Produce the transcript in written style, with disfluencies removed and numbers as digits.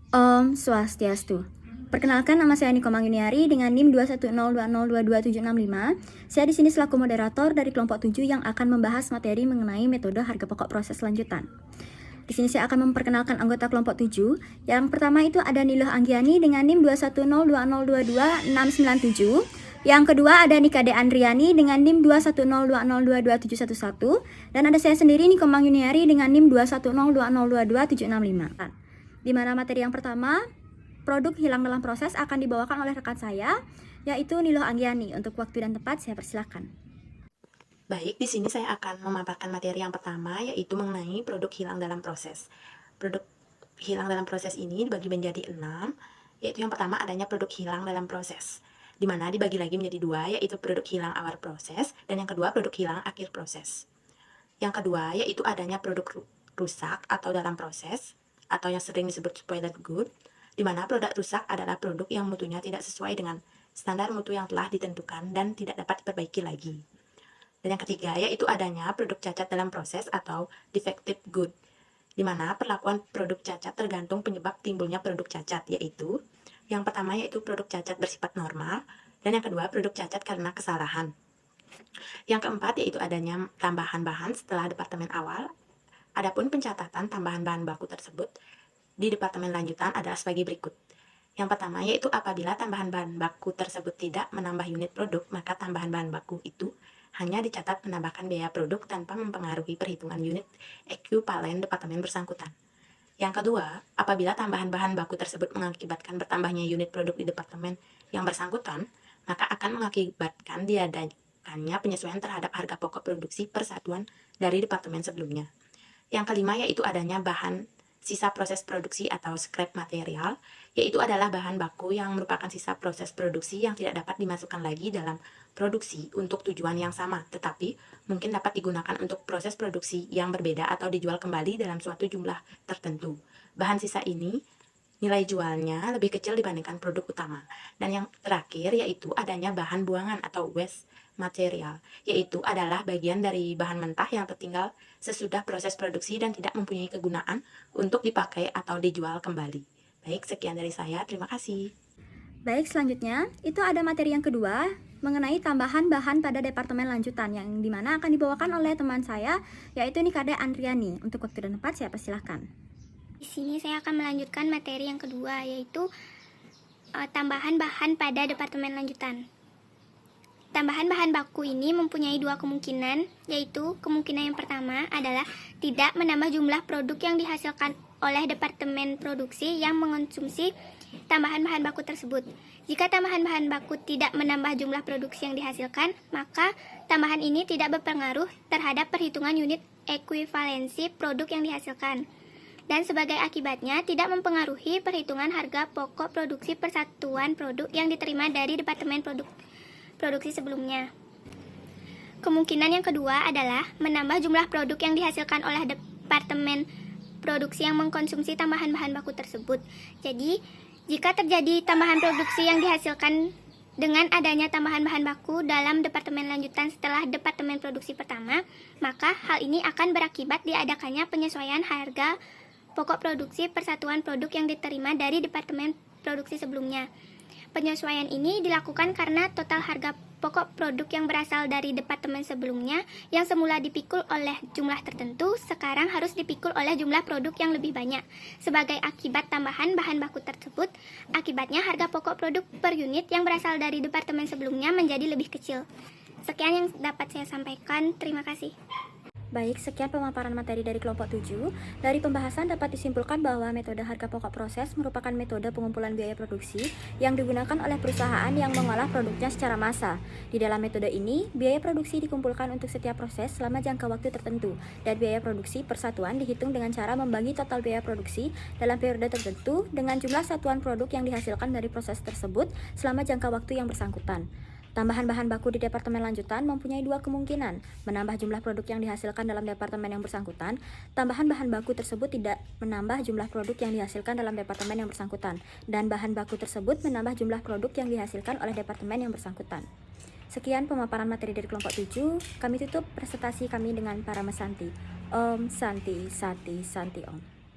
Om Swastiastu. Perkenalkan, nama saya Niko Mangginiari dengan NIM 21020222765. Saya di sini selaku moderator dari kelompok 7 yang akan membahas materi mengenai metode harga pokok proses lanjutan. Di sini saya akan memperkenalkan anggota kelompok 7. Yang pertama itu ada Niluh Anggiani dengan NIM 21020222697. Yang kedua ada Nikade Andriani dengan NIM 21020222711. Dan ada saya sendiri Niko Mangginiari dengan NIM 21020222765. Di mana materi yang pertama, produk hilang dalam proses, akan dibawakan oleh rekan saya, yaitu Niluh Anggiani. Untuk waktu dan tempat saya persilakan. Baik, di sini saya akan memaparkan materi yang pertama, yaitu mengenai produk hilang dalam proses. Produk hilang dalam proses ini dibagi menjadi 6, yaitu yang pertama adanya produk hilang dalam proses, di mana dibagi lagi menjadi 2, yaitu produk hilang awal proses, dan yang kedua produk hilang akhir proses. Yang kedua, yaitu adanya produk rusak atau dalam proses, atau yang sering disebut spoiled good, di mana produk rusak adalah produk yang mutunya tidak sesuai dengan standar mutu yang telah ditentukan dan tidak dapat diperbaiki lagi. Dan yang ketiga, yaitu adanya produk cacat dalam proses atau defective good, di mana perlakuan produk cacat tergantung penyebab timbulnya produk cacat, yaitu yang pertama yaitu produk cacat bersifat normal, dan yang kedua produk cacat karena kesalahan. Yang keempat yaitu adanya tambahan bahan setelah departemen awal. Adapun pencatatan tambahan bahan baku tersebut di departemen lanjutan adalah sebagai berikut. Yang pertama yaitu apabila tambahan bahan baku tersebut tidak menambah unit produk, maka tambahan bahan baku itu hanya dicatat menambahkan biaya produk tanpa mempengaruhi perhitungan unit ekuivalen departemen bersangkutan. Yang kedua, apabila tambahan bahan baku tersebut mengakibatkan bertambahnya unit produk di departemen yang bersangkutan, maka akan mengakibatkan diadakannya penyesuaian terhadap harga pokok produksi persatuan dari departemen sebelumnya. Yang kelima yaitu adanya bahan sisa proses produksi atau scrap material, yaitu adalah bahan baku yang merupakan sisa proses produksi yang tidak dapat dimasukkan lagi dalam produksi untuk tujuan yang sama, tetapi mungkin dapat digunakan untuk proses produksi yang berbeda atau dijual kembali dalam suatu jumlah tertentu. Bahan sisa ini nilai jualnya lebih kecil dibandingkan produk utama. Dan yang terakhir yaitu adanya bahan buangan atau waste material, yaitu adalah bagian dari bahan mentah yang tertinggal sesudah proses produksi dan tidak mempunyai kegunaan untuk dipakai atau dijual kembali. Baik, sekian dari saya. Terima kasih. Baik, selanjutnya itu ada materi yang kedua mengenai tambahan bahan pada departemen lanjutan, yang dimana akan dibawakan oleh teman saya, yaitu Nikade Andriani. Untuk waktu dan tempat saya persilahkan. Di sini saya akan melanjutkan materi yang kedua, yaitu tambahan bahan pada departemen lanjutan. Tambahan bahan baku ini mempunyai dua kemungkinan, yaitu kemungkinan yang pertama adalah tidak menambah jumlah produk yang dihasilkan oleh departemen produksi yang mengonsumsi tambahan bahan baku tersebut. Jika tambahan bahan baku tidak menambah jumlah produksi yang dihasilkan, maka tambahan ini tidak berpengaruh terhadap perhitungan unit ekuivalensi produk yang dihasilkan. Dan sebagai akibatnya tidak mempengaruhi perhitungan harga pokok produksi persatuan produk yang diterima dari departemen produksi sebelumnya. Kemungkinan yang kedua adalah menambah jumlah produk yang dihasilkan oleh departemen produksi yang mengkonsumsi tambahan bahan baku tersebut. Jadi, jika terjadi tambahan produksi yang dihasilkan dengan adanya tambahan bahan baku dalam departemen lanjutan setelah departemen produksi pertama, maka hal ini akan berakibat diadakannya penyesuaian harga pokok produksi persatuan produk yang diterima dari departemen produksi sebelumnya. Penyesuaian ini dilakukan karena total harga pokok produk yang berasal dari departemen sebelumnya yang semula dipikul oleh jumlah tertentu, sekarang harus dipikul oleh jumlah produk yang lebih banyak. Sebagai akibat tambahan bahan baku tersebut, akibatnya harga pokok produk per unit yang berasal dari departemen sebelumnya menjadi lebih kecil. Sekian yang dapat saya sampaikan, terima kasih. Baik, sekian pemaparan materi dari kelompok 7. Dari pembahasan dapat disimpulkan bahwa metode harga pokok proses merupakan metode pengumpulan biaya produksi yang digunakan oleh perusahaan yang mengolah produknya secara massal. Di dalam metode ini, biaya produksi dikumpulkan untuk setiap proses selama jangka waktu tertentu, dan biaya produksi persatuan dihitung dengan cara membagi total biaya produksi dalam periode tertentu dengan jumlah satuan produk yang dihasilkan dari proses tersebut selama jangka waktu yang bersangkutan. Tambahan bahan baku di departemen lanjutan mempunyai dua kemungkinan, menambah jumlah produk yang dihasilkan dalam departemen yang bersangkutan. Tambahan bahan baku tersebut tidak menambah jumlah produk yang dihasilkan dalam departemen yang bersangkutan, dan bahan baku tersebut menambah jumlah produk yang dihasilkan oleh departemen yang bersangkutan. Sekian pemaparan materi dari kelompok 7. Kami tutup presentasi kami dengan para mesanti. Om Santi Sati Santi Om.